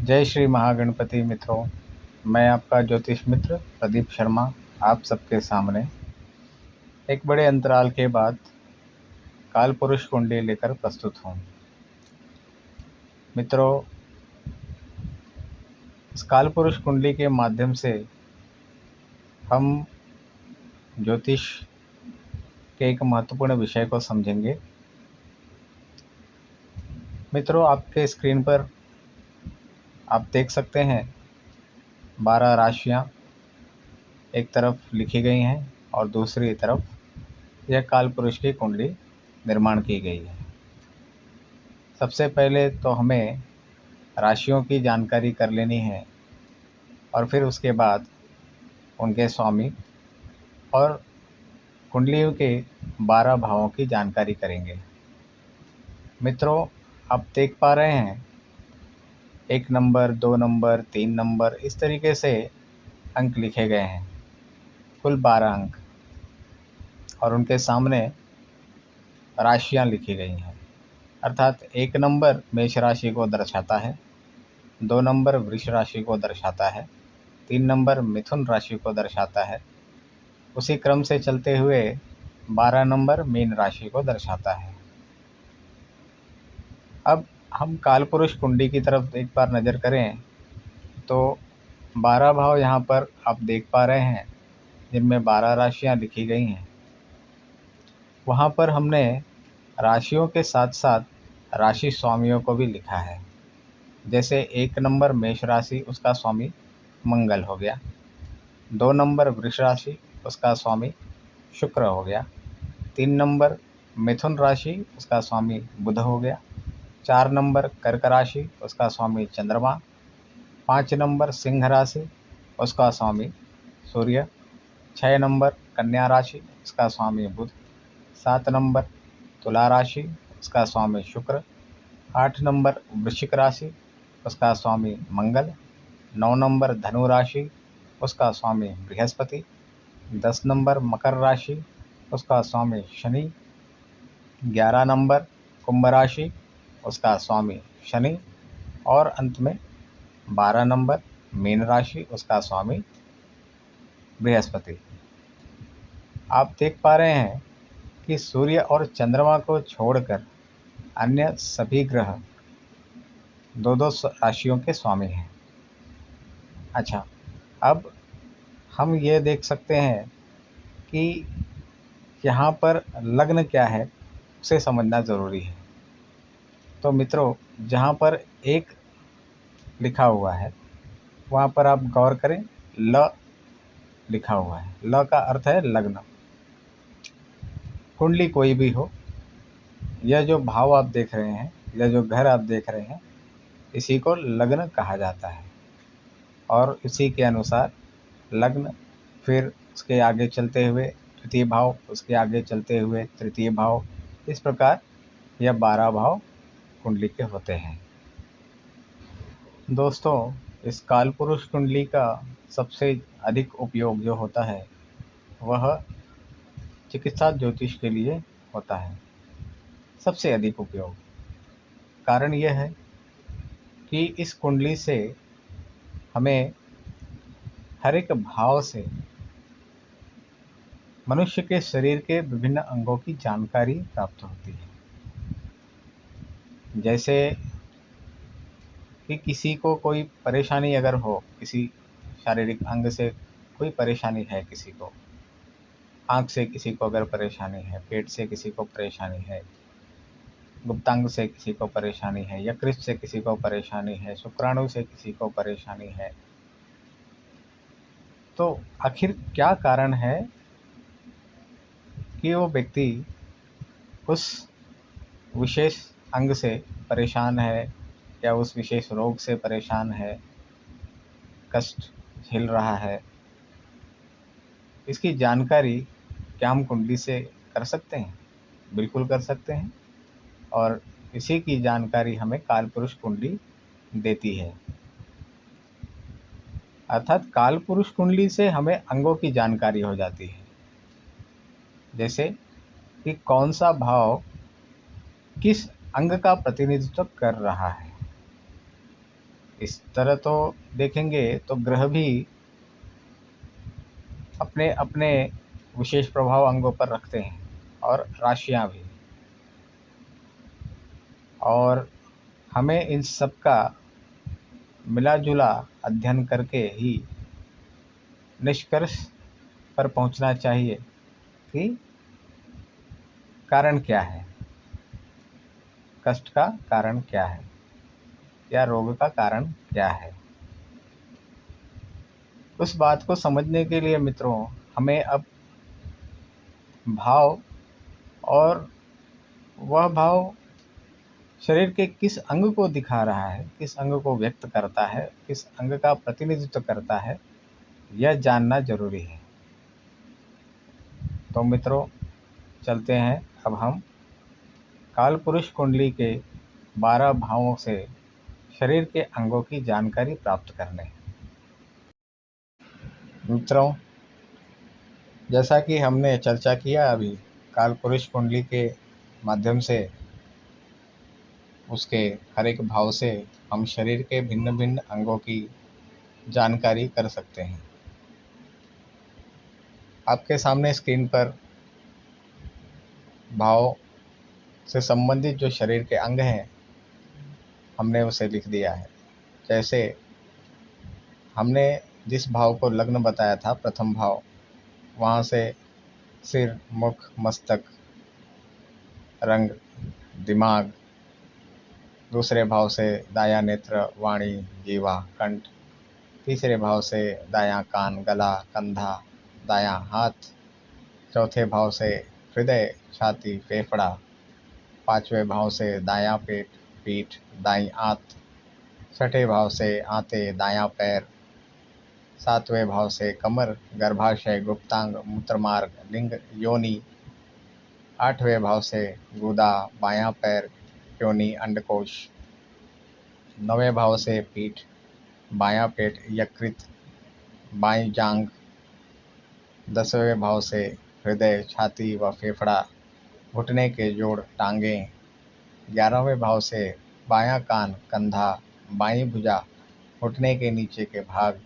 जय श्री महागणपति मित्रों। मैं आपका ज्योतिष मित्र प्रदीप शर्मा आप सबके सामने एक बड़े अंतराल के बाद काल पुरुष कुंडली लेकर प्रस्तुत हूँ। मित्रों, इस काल पुरुष कुंडली के माध्यम से हम ज्योतिष के एक महत्वपूर्ण विषय को समझेंगे। मित्रों, आपके स्क्रीन पर आप देख सकते हैं 12 राशियाँ एक तरफ लिखी गई हैं और दूसरी तरफ यह काल पुरुष की कुंडली निर्माण की गई है। सबसे पहले तो हमें राशियों की जानकारी कर लेनी है और फिर उसके बाद उनके स्वामी और कुंडलियों के 12 भावों की जानकारी करेंगे। मित्रों, आप देख पा रहे हैं 1 नंबर, 2 नंबर, 3 नंबर, इस तरीके से अंक लिखे गए हैं, कुल 12 अंक, और उनके सामने राशियां लिखी गई हैं। अर्थात 1 नंबर मेष राशि को दर्शाता है, 2 नंबर वृष राशि को दर्शाता है, 3 नंबर मिथुन राशि को दर्शाता है। उसी क्रम से चलते हुए 12 नंबर मीन राशि को दर्शाता है। अब हम कालपुरुष कुंडली की तरफ एक बार नज़र करें तो 12 भाव यहाँ पर आप देख पा रहे हैं, जिनमें 12 राशियाँ लिखी गई हैं। वहाँ पर हमने राशियों के साथ साथ राशि स्वामियों को भी लिखा है। जैसे 1 नंबर मेष राशि, उसका स्वामी मंगल हो गया। 2 नंबर वृष राशि, उसका स्वामी शुक्र हो गया। 3 नंबर मिथुन राशि, उसका स्वामी बुध हो गया। 4 नंबर कर्क राशि, उसका स्वामी चंद्रमा। 5 नंबर सिंह राशि, उसका स्वामी सूर्य। 6 नंबर कन्या राशि, उसका स्वामी बुध। 7 नंबर तुला राशि, उसका स्वामी शुक्र। 8 नंबर वृश्चिक राशि, उसका स्वामी मंगल। 9 नंबर धनु राशि, उसका स्वामी बृहस्पति। 10 नंबर मकर राशि, उसका स्वामी शनि। 11 नंबर कुंभ राशि, उसका स्वामी शनि। और अंत में 12 नंबर मीन राशि, उसका स्वामी बृहस्पति। आप देख पा रहे हैं कि सूर्य और चंद्रमा को छोड़कर अन्य सभी ग्रह दो दो राशियों के स्वामी हैं। अच्छा, अब हम ये देख सकते हैं कि यहाँ पर लग्न क्या है उसे समझना ज़रूरी है। तो मित्रों, जहाँ पर 1 लिखा हुआ है वहाँ पर आप गौर करें, ल लिखा हुआ है। ल का अर्थ है लग्न। कुंडली कोई भी हो, यह जो भाव आप देख रहे हैं, यह जो घर आप देख रहे हैं, इसी को लग्न कहा जाता है। और इसी के अनुसार लग्न, फिर उसके आगे चलते हुए तृतीय भाव, उसके आगे चलते हुए तृतीय भाव, इस प्रकार यह 12 भाव कुंडली के होते हैं। दोस्तों, इस कालपुरुष कुंडली का सबसे अधिक उपयोग जो होता है वह चिकित्सा ज्योतिष के लिए होता है। सबसे अधिक उपयोग, कारण यह है कि इस कुंडली से हमें हर एक भाव से मनुष्य के शरीर के विभिन्न अंगों की जानकारी प्राप्त होती है। जैसे कि किसी को कोई परेशानी अगर हो, किसी शारीरिक अंग से कोई परेशानी है, किसी को आँख से किसी को अगर परेशानी है, पेट से किसी को परेशानी है, गुप्तांग से किसी को परेशानी है, यकृत से किसी को परेशानी है, शुक्राणु से किसी को परेशानी है, तो आखिर क्या कारण है कि वो व्यक्ति उस विशेष अंग से परेशान है या उस विशेष रोग से परेशान है, कष्ट झेल रहा है। इसकी जानकारी क्या हम कुंडली से कर सकते हैं? बिल्कुल कर सकते हैं। और इसी की जानकारी हमें कालपुरुष कुंडली देती है। अर्थात कालपुरुष कुंडली से हमें अंगों की जानकारी हो जाती है। जैसे कि कौन सा भाव किस अंग का प्रतिनिधित्व कर रहा है। इस तरह तो देखेंगे तो ग्रह भी अपने अपने विशेष प्रभाव अंगों पर रखते हैं और राशियां भी। और हमें इन सब का मिला जुला अध्ययन करके ही निष्कर्ष पर पहुंचना चाहिए कि कारण क्या है, कष्ट का कारण क्या है या रोग का कारण क्या है। उस बात को समझने के लिए मित्रों हमें अब भाव और वह भाव शरीर के किस अंग को दिखा रहा है, किस अंग को व्यक्त करता है, किस अंग का प्रतिनिधित्व करता है, यह जानना जरूरी है। तो मित्रों चलते हैं अब हम काल पुरुष कुंडली के 12 भावों से शरीर के अंगों की जानकारी प्राप्त करने। मित्रों जैसा कि हमने चर्चा किया अभी काल पुरुष कुंडली के माध्यम से उसके हर एक भाव से हम शरीर के भिन्न भिन्न अंगों की जानकारी कर सकते हैं। आपके सामने स्क्रीन पर भाव से संबंधित जो शरीर के अंग हैं हमने उसे लिख दिया है। जैसे हमने जिस भाव को लग्न बताया था प्रथम भाव, वहाँ से सिर, मुख, मस्तक, रंग, दिमाग, दूसरे भाव से दायां नेत्र, वाणी, जीवा, कंठ, तीसरे भाव से दायां कान, गला, कंधा, दायां हाथ, चौथे भाव से हृदय, छाती, फेफड़ा, पांचवें भाव से दायां पेट, पीठ, दाईं आंत, छठे भाव से आंतें, दायां पैर, सातवें भाव से कमर, गर्भाशय, गुप्तांग, मूत्रमार्ग, लिंग, योनि, आठवें भाव से गुदा, बायां पैर, योनि, अंडकोश, नवें भाव से पीठ, बायां पेट, यकृत, बाईं जांघ, दसवें भाव से हृदय, छाती व फेफड़ा, घुटने के जोड़, टांगें, 11वें भाव से बायां कान, कंधा, बाईं भुजा, घुटने के नीचे के भाग,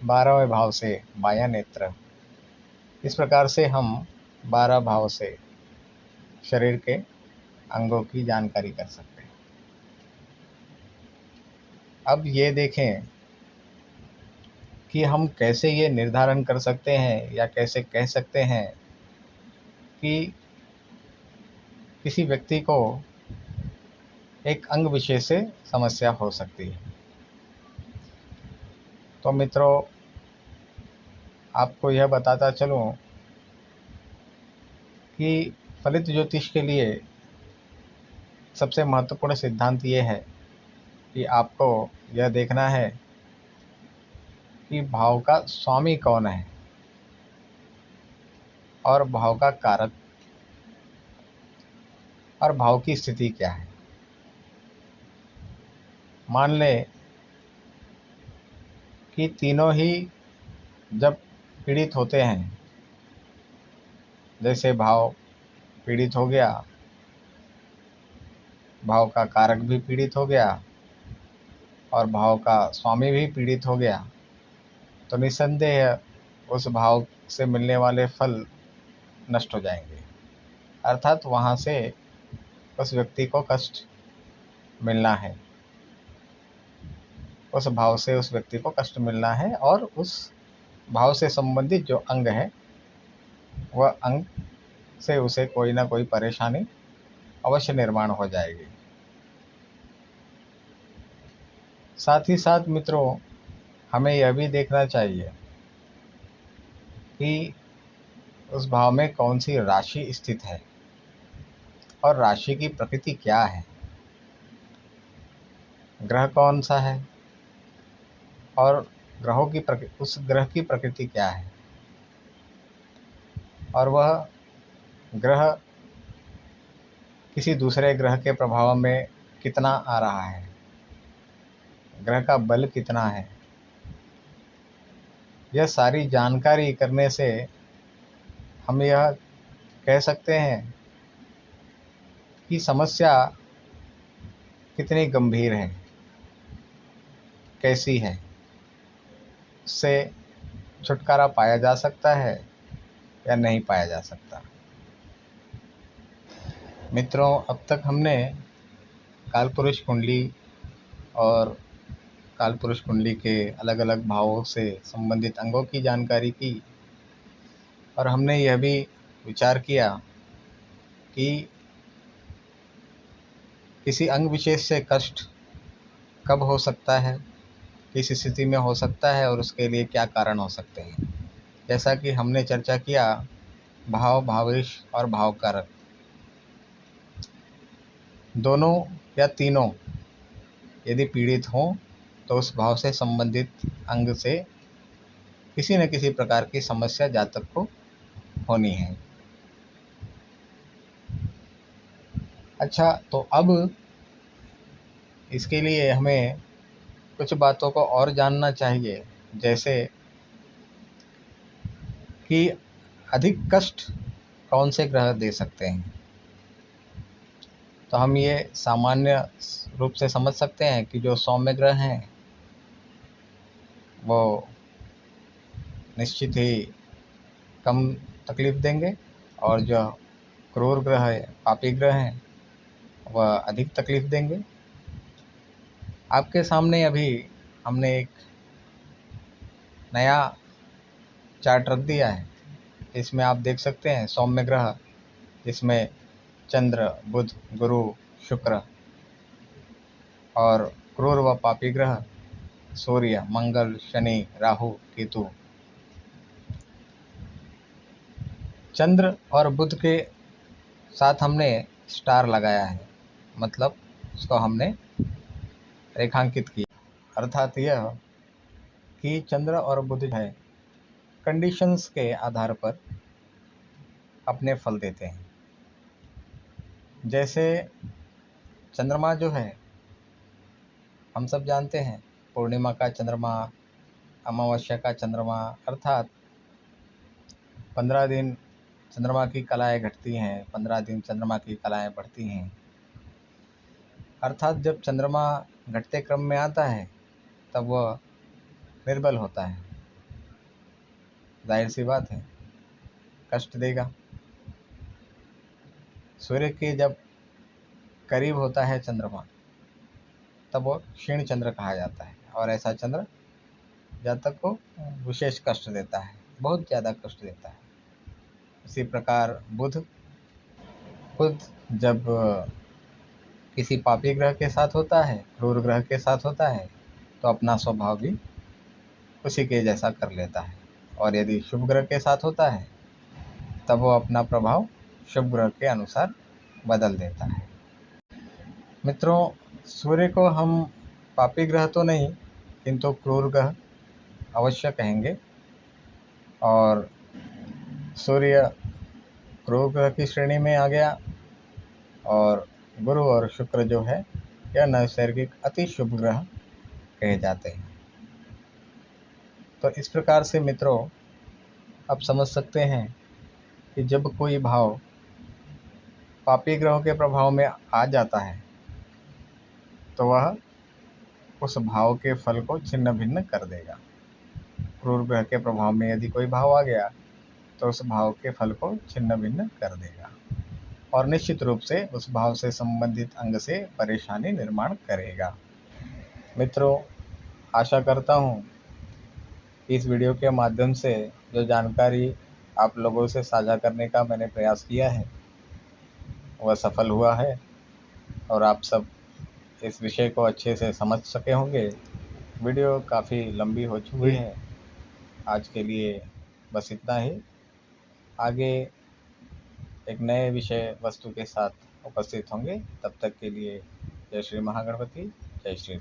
12वें भाव से बायां नेत्र। इस प्रकार से हम 12 भाव से शरीर के अंगों की जानकारी कर सकते हैं। अब ये देखें कि हम कैसे ये निर्धारण कर सकते हैं या कैसे कह सकते हैं कि किसी व्यक्ति को एक अंग विशेष से समस्या हो सकती है। तो मित्रों आपको यह बताता चलूं कि फलित ज्योतिष के लिए सबसे महत्वपूर्ण सिद्धांत ये है कि आपको यह देखना है कि भाव का स्वामी कौन है और भाव का कारक और भाव की स्थिति क्या है। मान लें कि तीनों ही जब पीड़ित होते हैं, जैसे भाव पीड़ित हो गया, भाव का कारक भी पीड़ित हो गया और भाव का स्वामी भी पीड़ित हो गया, तो निस्संदेह उस भाव से मिलने वाले फल नष्ट हो जाएंगे। अर्थात वहाँ से उस व्यक्ति को कष्ट मिलना है, उस भाव से उस व्यक्ति को कष्ट मिलना है और उस भाव से संबंधित जो अंग है वह अंग से उसे कोई ना कोई परेशानी अवश्य निर्माण हो जाएगी। साथ ही साथ मित्रों हमें यह भी देखना चाहिए कि उस भाव में कौन सी राशि स्थित है और राशि की प्रकृति क्या है, ग्रह कौन सा है और उस ग्रह की प्रकृति क्या है और वह ग्रह किसी दूसरे ग्रह के प्रभाव में कितना आ रहा है, ग्रह का बल कितना है। यह सारी जानकारी करने से हम यह कह सकते हैं कि समस्या कितनी गंभीर है। कैसी है, उससे छुटकारा पाया जा सकता है या नहीं पाया जा सकता। मित्रों, अब तक हमने कालपुरुष कुंडली और कालपुरुष कुंडली के अलग अलग भावों से संबंधित अंगों की जानकारी की, और हमने यह भी विचार किया कि किसी अंग विशेष से कष्ट कब हो सकता है, किस स्थिति में हो सकता है और उसके लिए क्या कारण हो सकते हैं। जैसा कि हमने चर्चा किया, भाव, भावेश और भावकारक दोनों या तीनों यदि पीड़ित हों तो उस भाव से संबंधित अंग से किसी न किसी प्रकार की समस्या जातक को होनी है। अच्छा, तो अब इसके लिए हमें कुछ बातों को और जानना चाहिए, जैसे कि अधिक कष्ट कौन से ग्रह दे सकते हैं। तो हम ये सामान्य रूप से समझ सकते हैं कि जो सौम्य ग्रह हैं वो निश्चित ही कम तकलीफ देंगे, और जो क्रूर ग्रह है, पापी ग्रह हैं, वह अधिक तकलीफ देंगे। आपके सामने अभी हमने एक नया चार्ट रख दिया है। इसमें आप देख सकते हैं सौम्य ग्रह, जिसमें चंद्र, बुध, गुरु, शुक्र, और क्रूर व पापी ग्रह सूर्य, मंगल, शनि, राहु, केतु। चंद्र और बुध के साथ हमने स्टार लगाया है, मतलब उसको हमने रेखांकित किया। अर्थात यह कि चंद्र और बुध है कंडीशंस के आधार पर अपने फल देते हैं। जैसे चंद्रमा जो है, हम सब जानते हैं, पूर्णिमा का चंद्रमा, अमावस्या का चंद्रमा, अर्थात 15 दिन चंद्रमा की कलाएं घटती हैं, 15 दिन चंद्रमा की कलाएं बढ़ती हैं। अर्थात जब चंद्रमा घटते क्रम में आता है तब वह निर्बल होता है, जाहिर सी बात है, कष्ट देगा। सूर्य के जब करीब होता है चंद्रमा, तब वो क्षीण चंद्र कहा जाता है, और ऐसा चंद्र जातक को विशेष कष्ट देता है, बहुत ज़्यादा कष्ट देता है। इसी प्रकार बुध जब किसी पापी ग्रह के साथ होता है, क्रूर ग्रह के साथ होता है, तो अपना स्वभाव भी उसी के जैसा कर लेता है, और यदि शुभ ग्रह के साथ होता है तब वो अपना प्रभाव शुभ ग्रह के अनुसार बदल देता है। मित्रों, सूर्य को हम पापी ग्रह तो नहीं, किंतु क्रूर ग्रह अवश्य कहेंगे, और सूर्य क्रूर ग्रह की श्रेणी में आ गया, और गुरु और शुक्र जो है यह नैसर्गिक अति शुभ ग्रह कहे जाते हैं। तो इस प्रकार से मित्रों, आप समझ सकते हैं कि जब कोई भाव पापी ग्रहों के प्रभाव में आ जाता है तो वह उस भाव के फल को छिन्न भिन्न कर देगा। क्रूर ग्रह के प्रभाव में यदि कोई भाव आ गया तो उस भाव के फल को छिन्न भिन्न कर देगा, और निश्चित रूप से उस भाव से संबंधित अंग से परेशानी निर्माण करेगा। मित्रों, आशा करता हूँ इस वीडियो के माध्यम से जो जानकारी आप लोगों से साझा करने का मैंने प्रयास किया है वह सफल हुआ है, और आप सब इस विषय को अच्छे से समझ सके होंगे। वीडियो काफ़ी लंबी हो चुकी है, आज के लिए बस इतना ही। आगे एक नए विषय वस्तु के साथ उपस्थित होंगे, तब तक के लिए जय श्री महागणपति, जय श्री।